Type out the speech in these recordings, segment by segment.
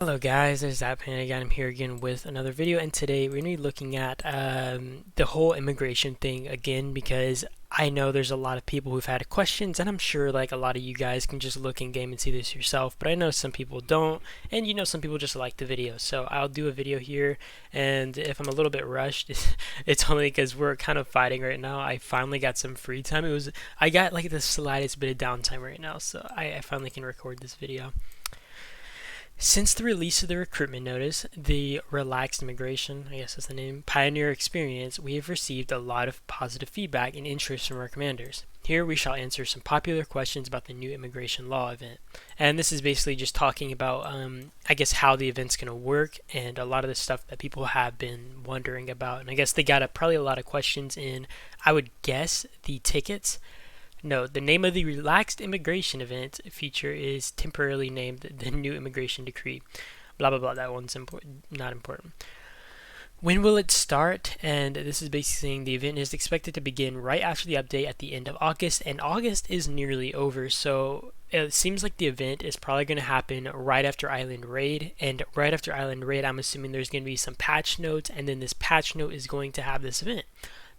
Hello guys, there's Zappan again. I'm here again with another video, and today we're going to be looking at the whole immigration thing again, because I know there's a lot of people who've had questions, and I'm sure like a lot of you guys can just look in game and see this yourself, but I know some people don't, and some people just like the video. So I'll do a video here, and if I'm a little bit rushed, it's only because we're kind of fighting right now. I finally got some free time. I got like the slightest bit of downtime right now, so I finally can record this video. Since the release of the recruitment notice, the Relaxed Immigration, I guess that's the name, Pioneer Experience, we have received a lot of positive feedback and interest from our commanders. Here we shall answer some popular questions about the new immigration law event. And this is basically just talking about, I guess, how the event's going to work and a lot of the stuff that people have been wondering about. And I guess they got probably a lot of questions in, I would guess, the tickets. No, the name of the relaxed immigration event feature is temporarily named the new immigration decree. Blah blah blah. That one's not important. When will it start? And this is basically saying the event is expected to begin right after the update at the end of August, and August is nearly over, so it seems like the event is probably going to happen right after Island Raid, and right after Island Raid I'm assuming there's going to be some patch notes, and then this patch note is going to have this event.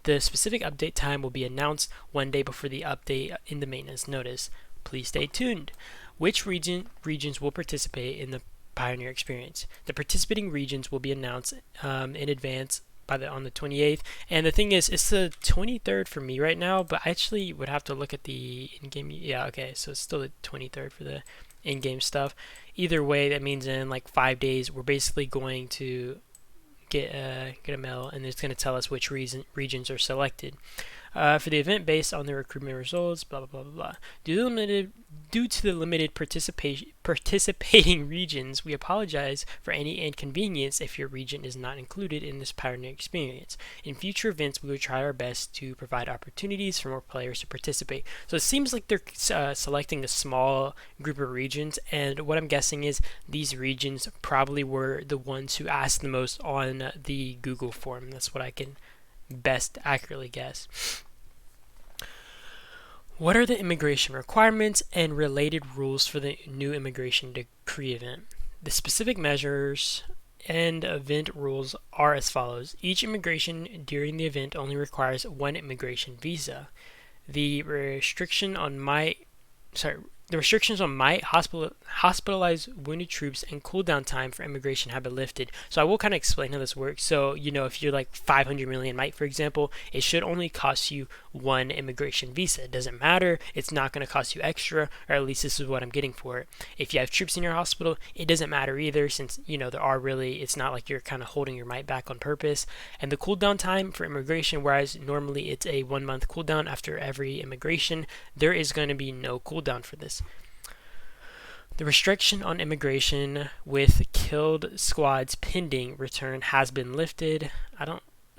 The specific update time will be announced one day before the update in the maintenance notice. Please stay tuned. Which regions will participate in the Pioneer Experience? The participating regions will be announced in advance on the 28th. And the thing is, it's the 23rd for me right now, but I actually would have to look at the in-game. Yeah, okay, so it's still the 23rd for the in-game stuff. Either way, that means in like 5 days, we're basically going to get a mail, and it's going to tell us which regions are selected for the event based on the recruitment results. Blah blah blah blah blah. Due to the limited participating regions, we apologize for any inconvenience if your region is not included in this Pioneer Experience. In future events, we will try our best to provide opportunities for more players to participate. So it seems like they're selecting a small group of regions, and what I'm guessing is these regions probably were the ones who asked the most on the Google form. That's what I can best accurately guess. What are the immigration requirements and related rules for the new immigration decree event? The specific measures and event rules are as follows. Each immigration during the event only requires one immigration visa. The restrictions on hospitalized wounded troops and cooldown time for immigration have been lifted. So I will kind of explain how this works. So, if you're like 500 million might, for example, it should only cost you one immigration visa. It doesn't matter. It's not going to cost you extra, or at least this is what I'm getting for it. If you have troops in your hospital, it doesn't matter either, since, it's not like you're kind of holding your might back on purpose. And the cooldown time for immigration, whereas normally it's a 1 month cooldown after every immigration, there is going to be no cooldown for this. The restriction on immigration with killed squads pending return has been lifted.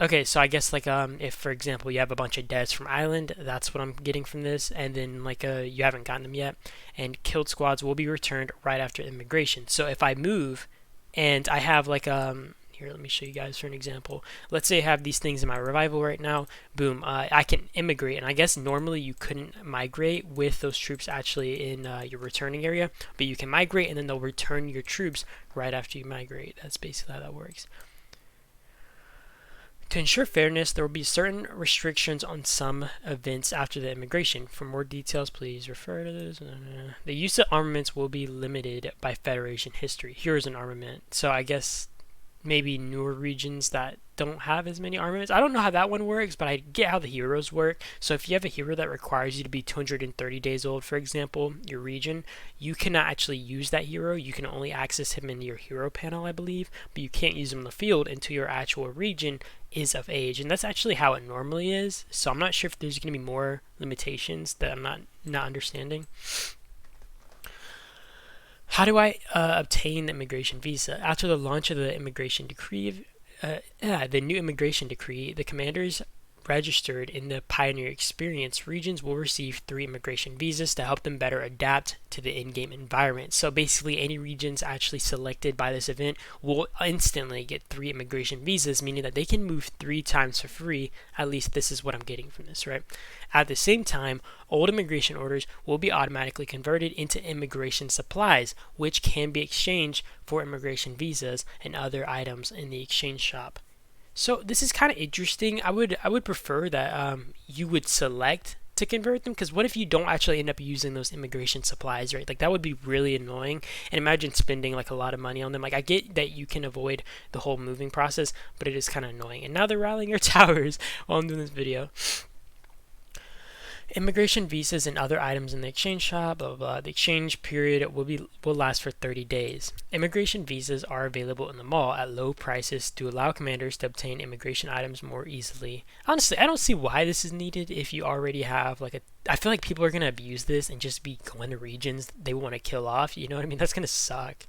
Okay, so I guess like if for example you have a bunch of deaths from Island, that's what I'm getting from this, and then like you haven't gotten them yet, and killed squads will be returned right after immigration. So if I move and I have like here, let me show you guys for an example. Let's say I have these things in my revival right now. Boom, I can immigrate, and I guess normally you couldn't migrate with those troops actually in your returning area, but you can migrate and then they'll return your troops right after you migrate. That's basically how that works. To ensure fairness, there will be certain restrictions on some events after the immigration. For more details, please refer to this. The use of armaments will be limited by Federation history. Here's an armament. So I guess maybe newer regions that don't have as many armaments. I don't know how that one works, but I get how the heroes work. So if you have a hero that requires you to be 230 days old, for example, your region, you cannot actually use that hero. You can only access him in your hero panel, I believe, but you can't use him in the field until your actual region is of age. And that's actually how it normally is. So I'm not sure if there's going to be more limitations that I'm not understanding. How do I obtain the immigration visa? After the launch of the immigration decree, the new immigration decree, the commanders registered in the Pioneer Experience regions will receive 3 immigration visas to help them better adapt to the in-game environment. So basically, any regions actually selected by this event will instantly get 3 immigration visas, meaning that they can move 3 times for free. At least this is what I'm getting from this, right? At the same time, old immigration orders will be automatically converted into immigration supplies, which can be exchanged for immigration visas and other items in the exchange shop. So this is kind of interesting. I would prefer that you would select to convert them, because what if you don't actually end up using those immigration supplies, right? Like that would be really annoying. And imagine spending like a lot of money on them. Like I get that you can avoid the whole moving process, but it is kind of annoying. And now they're rallying your towers while I'm doing this video. Immigration visas and other items in the exchange shop, blah, blah, blah. The exchange period will last for 30 days. Immigration visas are available in the mall at low prices to allow commanders to obtain immigration items more easily. Honestly, I don't see why this is needed if you already have like a... I feel like people are going to abuse this and just be going to regions they want to kill off. You know what I mean? That's going to suck.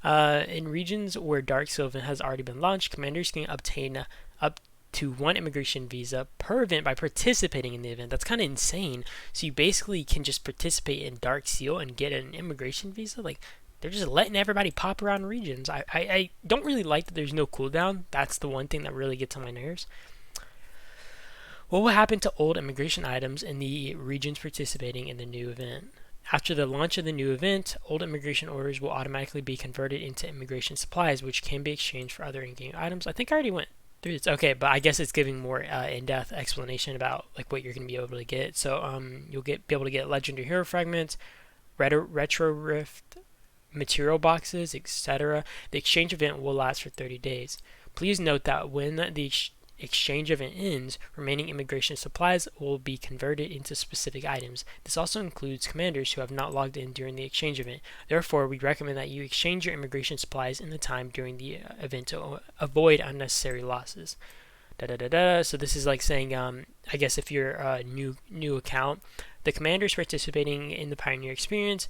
In regions where Dark Sylvan has already been launched, commanders can obtain up to 1 immigration visa per event by participating in the event. That's kind of insane. So you basically can just participate in Dark Seal and get an immigration visa. Like, they're just letting everybody pop around regions. I don't really like that there's no cooldown. That's the one thing that really gets on my nerves. What will happen to old immigration items in the regions participating in the new event? After the launch of the new event, old immigration orders will automatically be converted into immigration supplies, which can be exchanged for other in-game items. I think I already went through this. Okay, but I guess it's giving more in-depth explanation about like what you're going to be able to get. So you'll be able to get legendary hero fragments, retro rift material boxes, etc. The exchange event will last for 30 days. Please note that when the exchange event ends, remaining immigration supplies will be converted into specific items. This also includes commanders who have not logged in during the exchange event. Therefore, we recommend that you exchange your immigration supplies in the time during the event to avoid unnecessary losses. So this is like saying, I guess if you're a new account, the commanders participating in the Pioneer Experience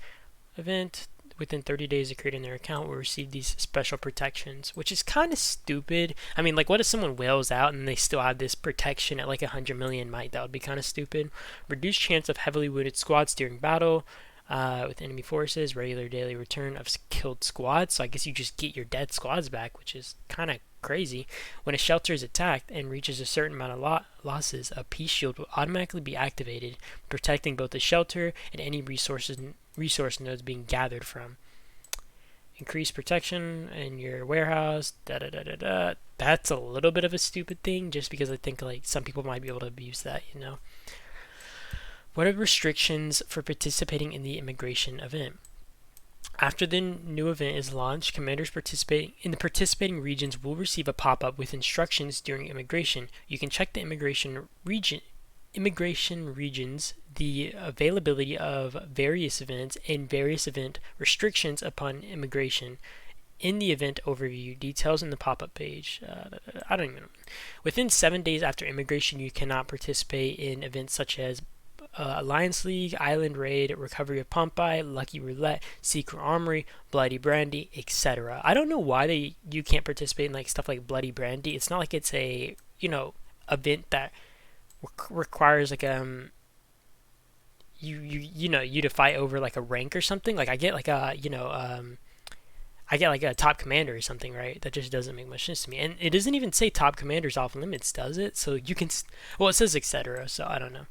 event within 30 days of creating their account will receive these special protections, which is kind of stupid. I mean, like, what if someone whales out and they still have this protection at like 100 million might? That would be kind of stupid. Reduced chance of heavily wounded squads during battle with enemy forces. Regular daily return of killed squads. So I guess you just get your dead squads back, which is kind of crazy. When a shelter is attacked and reaches a certain amount of losses, a peace shield will automatically be activated, protecting both the shelter and any resource nodes being gathered from. Increased protection in your warehouse. That's a little bit of a stupid thing, just because I think like some people might be able to abuse that, you know. What are restrictions for participating in the immigration event? After the new event is launched, commanders participating in the participating regions will receive a pop-up with instructions during immigration. You can check the immigration regions, the availability of various events, and various event restrictions upon immigration. In the event overview, details in the pop-up page. I don't even know. Within 7 days after immigration, you cannot participate in events such as Alliance League, Island Raid, Recovery of Pompeii, Lucky Roulette, Secret Armory, Bloody Brandy, etc. I don't know why you can't participate in like stuff like Bloody Brandy. It's not like it's a event that requires like you to fight over like a rank or something. Like I get like a I get like a top commander or something, right? That just doesn't make much sense to me. And it doesn't even say top commanders off limits, does it? So you can, well, it says etc. So I don't know.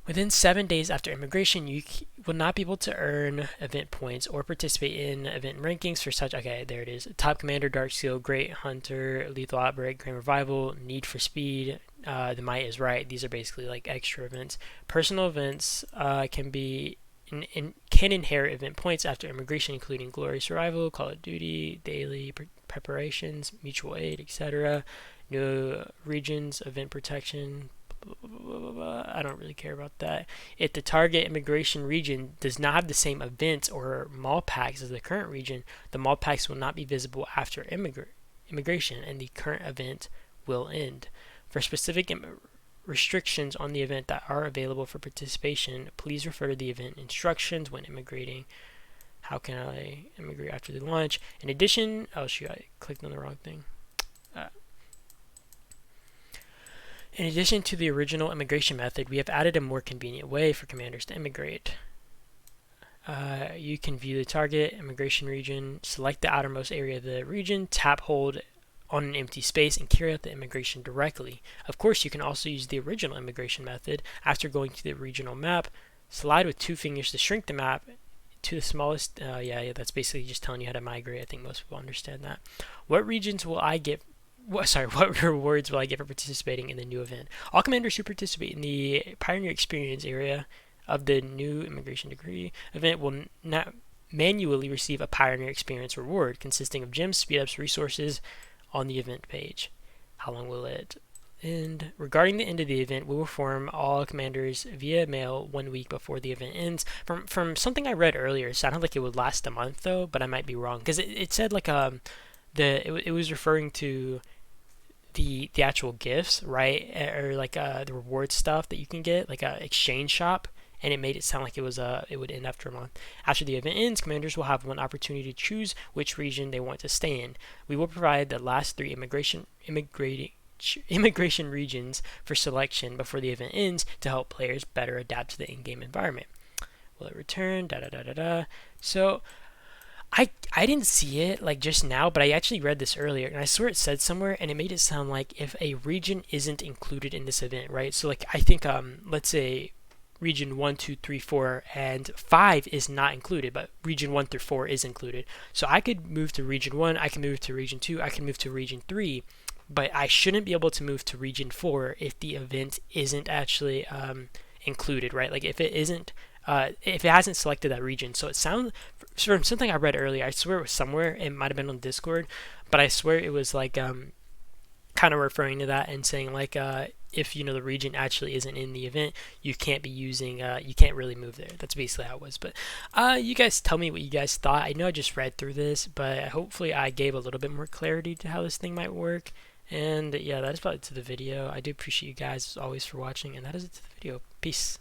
Within 7 days after immigration, you will not be able to earn event points or participate in event rankings for such. Okay, there it is. Top Commander, Dark Seal, Great Hunter, Lethal Outbreak, Grand Revival, Need for Speed, The Might is Right. These are basically like extra events. Personal events can inherit event points after immigration, including Glorious Survival, Call of Duty, Daily Preparations, Mutual Aid, etc. New regions, event protection. I don't really care about that. If the target immigration region does not have the same events or mall packs as the current region, the mall packs will not be visible after immigration, and the current event will end. For specific restrictions on the event that are available for participation, please refer to the event instructions when immigrating. How can I immigrate after the launch? In addition, oh shoot, I clicked on the wrong thing. In addition to the original immigration method, we have added a more convenient way for commanders to immigrate. You can view the target immigration region, select the outermost area of the region, tap hold on an empty space, and carry out the immigration directly. Of course, you can also use the original immigration method. After going to the regional map, slide with 2 fingers to shrink the map to the smallest. That's basically just telling you how to migrate. I think most people understand that. What regions will I get? What rewards will I get for participating in the new event? All commanders who participate in the Pioneer Experience area of the new Immigration Degree event will not manually receive a Pioneer Experience reward consisting of gems, speedups, resources on the event page. How long will it end? Regarding the end of the event, we will inform all commanders via mail 1 week before the event ends. From something I read earlier, it sounded like it would last a month though, but I might be wrong because it said like it was referring to the actual gifts, right? Or like the reward stuff that you can get, like a exchange shop, and it made it sound like it would end after a month. After the event ends, commanders will have one opportunity to choose which region they want to stay in. We will provide the last 3 immigration regions for selection before the event ends to help players better adapt to the in-game environment. Will it return? So I didn't see it like just now, but I actually read this earlier, and I swear it said somewhere, and it made it sound like if a region isn't included in this event, right? So like I think let's say region 1, 2, 3, 4, and 5 is not included, but region 1 through 4 is included. So I could move to region 1, I can move to region 2, I can move to region 3, but I shouldn't be able to move to region 4 if the event isn't actually included, right? Like if it hasn't selected that region. So it sounds, from something I read earlier, I swear it was somewhere, it might have been on Discord, but I swear it was like kind of referring to that and saying like if the region actually isn't in the event, you can't be using you can't really move there. That's basically how it was. But you guys tell me what you guys thought. I know I just read through this, but hopefully I gave a little bit more clarity to how this thing might work. And yeah, that is about it to the video. I do appreciate you guys as always for watching, and that is it to the video. Peace.